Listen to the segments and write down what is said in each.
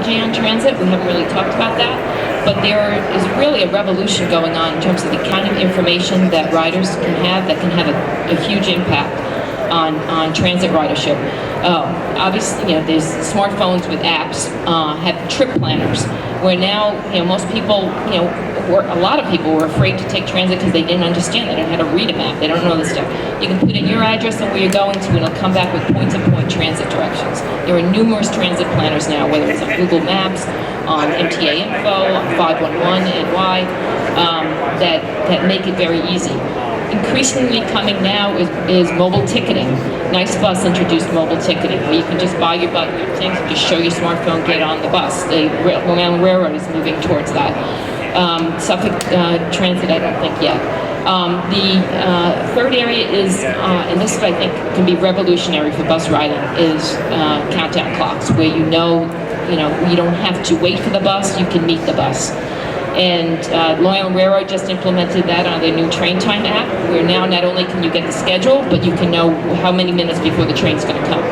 technology on transit. We haven't really talked about that, but there is really a revolution going on in terms of the kind of information that riders can have that can have a huge impact on transit ridership. Obviously, there's smartphones with apps, have trip planners, where now, most people, a lot of people were afraid to take transit because they didn't understand. They didn't know how to read a map. They don't know this stuff. You can put in your address and where you're going to, and it'll come back with point-to-point transit directions. There are numerous transit planners now, whether it's on Google Maps, on MTA Info, on 511NY, that make it very easy. Increasingly coming now is mobile ticketing. Nice Bus introduced mobile ticketing, where you can just buy your things and just show your smartphone, get on the bus. The Long Island Railroad is moving towards that. Suffolk Transit, I don't think yet. The third area is, and this I think can be revolutionary for bus riding, is countdown clocks, where you don't have to wait for the bus, you can meet the bus. And Long Island Railroad just implemented that on their new train time app, where now not only can you get the schedule, but you can know how many minutes before the train's going to come.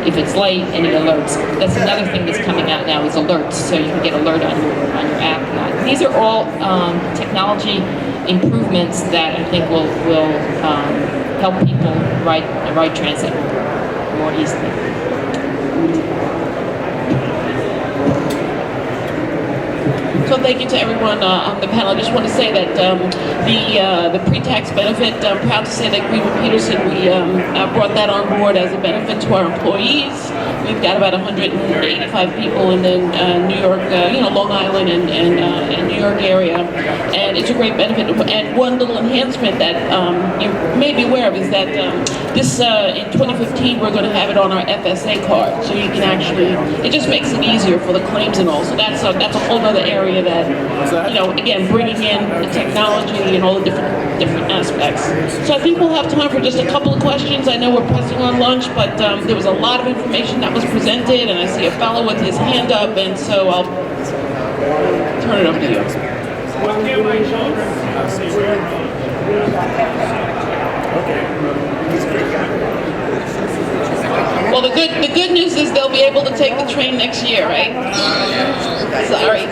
If it's late, any alerts. That's another thing that's coming out now is alerts, so you can get alert on your app. These are all technology improvements that I think will help people ride transit more easily. So thank you to everyone on the panel. I just want to say that the pre-tax benefit, I'm proud to say that Greenwood Peterson, we brought that on board as a benefit to our employees. We've got about 185 people in the New York, Long Island and New York area, and it's a great benefit. And one little enhancement that you may be aware of is that this in 2015 we're going to have it on our FSA card, so you can actually, it just makes it easier for the claims and all. So that's a whole other area that, again, bringing in the technology and all the different aspects. So I think we'll have time for just a couple of questions. I know we're pressing on lunch, but there was a lot of information that was presented, and I see a fellow with his hand up, and so I'll turn it over to you. Well, the good news is they'll be able to take the train next year, right? Sorry.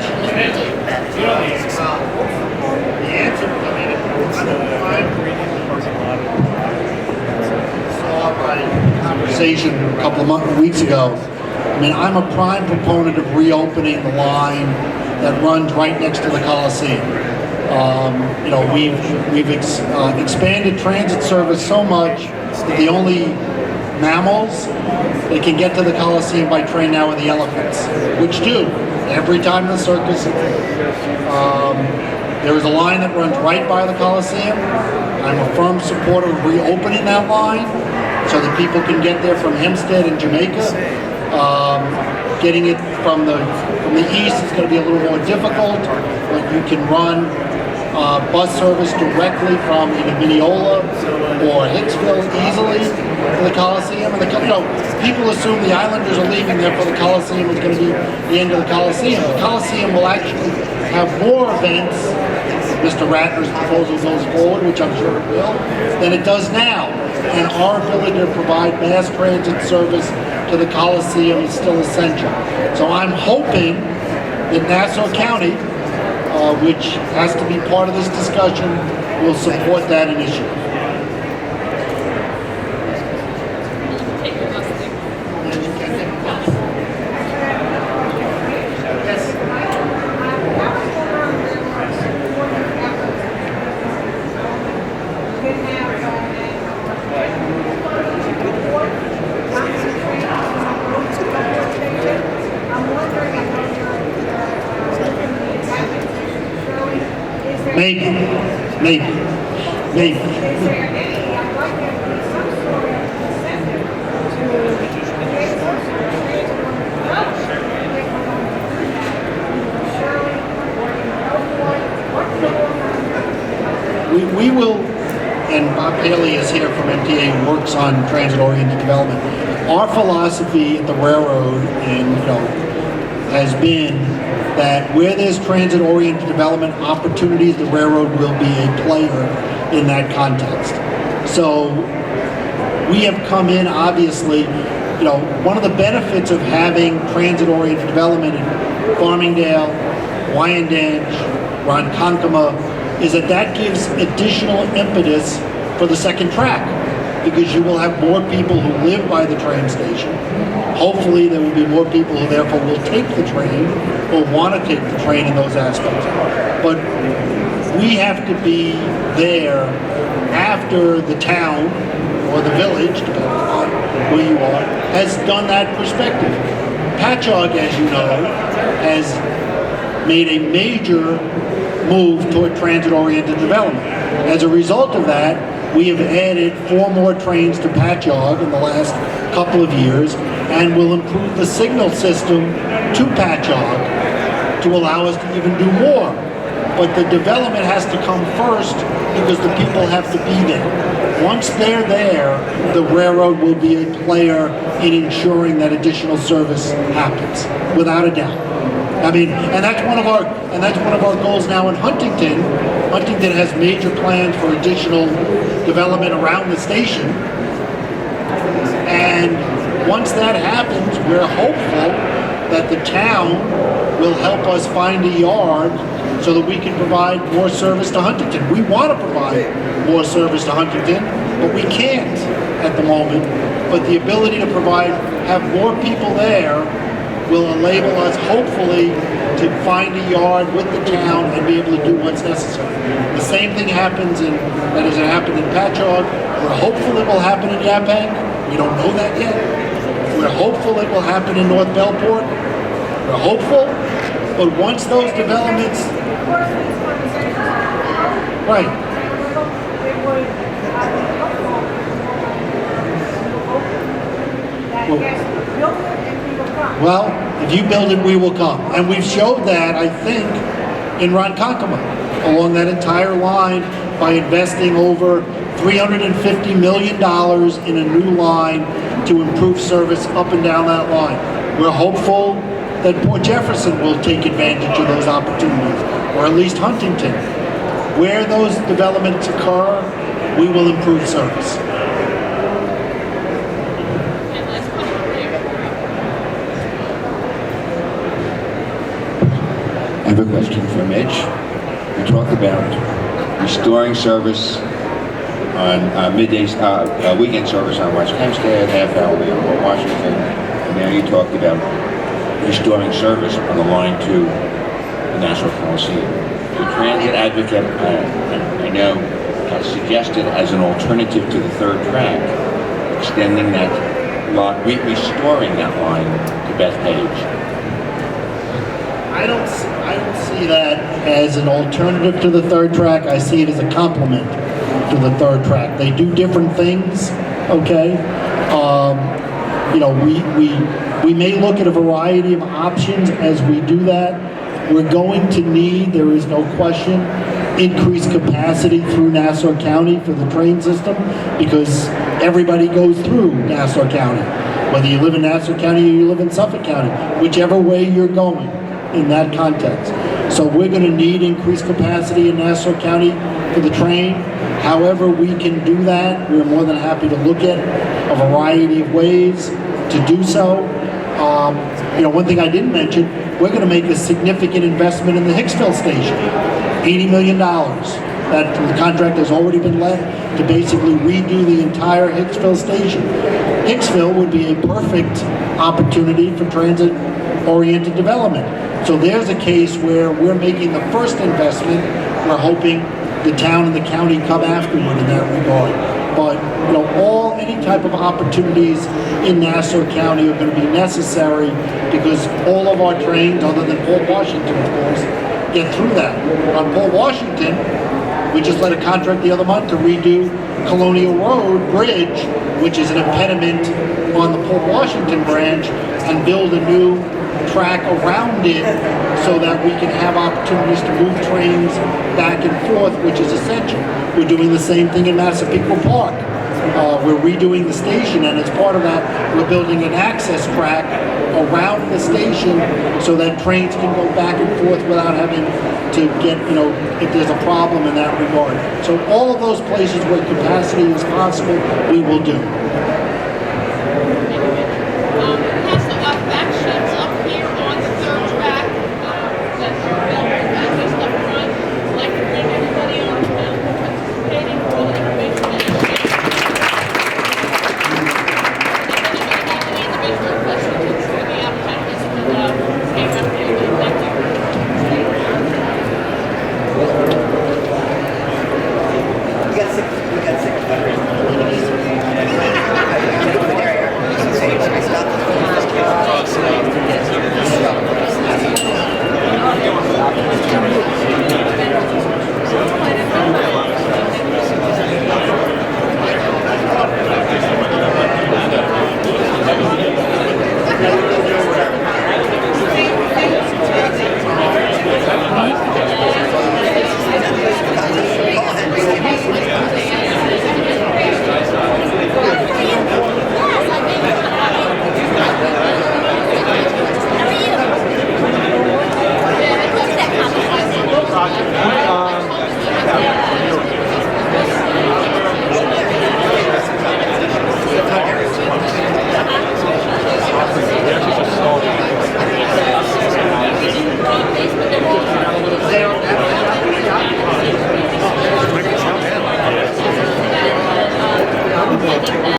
Conversation a couple of weeks ago. I mean, I'm a prime proponent of reopening the line that runs right next to the Coliseum. We've expanded transit service so much that the only mammals that can get to the Coliseum by train now are the elephants, which do every time the circus. There is a line that runs right by the Coliseum. I'm a firm supporter of reopening that line so that people can get there from Hempstead and Jamaica. Getting it from the east is going to be a little more difficult, but you can run bus service directly from either Mineola or Hicksville easily to the Coliseum. And people assume the Islanders are leaving there for the Coliseum is going to be the end of the Coliseum. The Coliseum will actually have more events, Mr. Ratner's proposal goes forward, which I'm sure it will, than it does now. And our ability to provide mass transit service to the Coliseum is still essential. So I'm hoping that Nassau County, which has to be part of this discussion, will support that initiative. Maybe. We will, and Bob Haley is here from MTA who works on transit-oriented development. Our philosophy at the railroad has been that where there's transit-oriented development opportunities, the railroad will be a player in that context. So we have come in, obviously, one of the benefits of having transit-oriented development Farmingdale, Wyandanch, Ronkonkoma, is that gives additional impetus for the second track, because you will have more people who live by the train station. Hopefully there will be more people who therefore will take the train or want to take the train in those aspects. But we have to be there after the town or the village, depending on where you are, has done that perspective. Patchogue, as you know, has made a major move toward transit-oriented development. As a result of that, we have added 4 more trains to Patchogue in the last couple of years, and will improve the signal system to Patchogue to allow us to even do more. But the development has to come first because the people have to be there. Once they're there, the railroad will be a player in ensuring that additional service happens, without a doubt. I mean, and that's one of our goals now in Huntington. Huntington has major plans for additional development around the station. And once that happens, we're hopeful that the town will help us find a yard so that we can provide more service to Huntington. We want to provide more service to Huntington, but we can't at the moment. But the ability to have more people there will enable us, hopefully, to find a yard with the town and be able to do what's necessary. The same thing happens that has happened in Patchogue. We're hopeful it will happen in Yaphank. We don't know that yet. We're hopeful it will happen in North Bellport. We're hopeful, but once those developments, right. Well, if you build it, we will come. And we've showed that, I think, in Ronkonkoma, along that entire line, by investing over $350 million in a new line to improve service up and down that line. We're hopeful that Port Jefferson will take advantage of those opportunities, or at least Huntington. Where those developments occur, we will improve service. I have a question for Mitch. We talked about restoring service on weekend service on West Hempstead, half hour on Port Washington, and now you talked about restoring service on the line to the National Coliseum. The transit advocate, I know, has suggested as an alternative to the third track, extending that line, restoring that line to Bethpage. I don't see that as an alternative to the third track. I see it as a complement to the third track. They do different things, okay? You know, we may look at a variety of options as we do that. We're going to need, there is no question, increased capacity through Nassau County for the train system, because everybody goes through Nassau County. Whether you live in Nassau County or you live in Suffolk County, whichever way you're going in that context. So we're going to need increased capacity in Nassau County for the train. However we can do that, we're more than happy to look at a variety of ways to do so. You know, one thing I didn't mention, we're going to make a significant investment in the Hicksville station, $80 million. That the contract has already been let to basically redo the entire Hicksville station. Hicksville would be a perfect opportunity for transit-oriented development. So there's a case where we're making the first investment. We're hoping the town and the county come afterward in that regard. But you know, any type of opportunities in Nassau County are going to be necessary, because all of our trains, other than Port Washington, of course, get through that. On Port Washington, we just let a contract the other month to redo Colonial Road Bridge, which is an impediment on the Port Washington branch, and build a new track around it so that we can have opportunities to move trains back and forth, which is essential. We're doing the same thing in Massapequa Park. We're redoing the station, and as part of that, we're building an access track around the station so that trains can go back and forth without having to get, you know, if there's a problem in that regard. So all of those places where capacity is possible, we will do.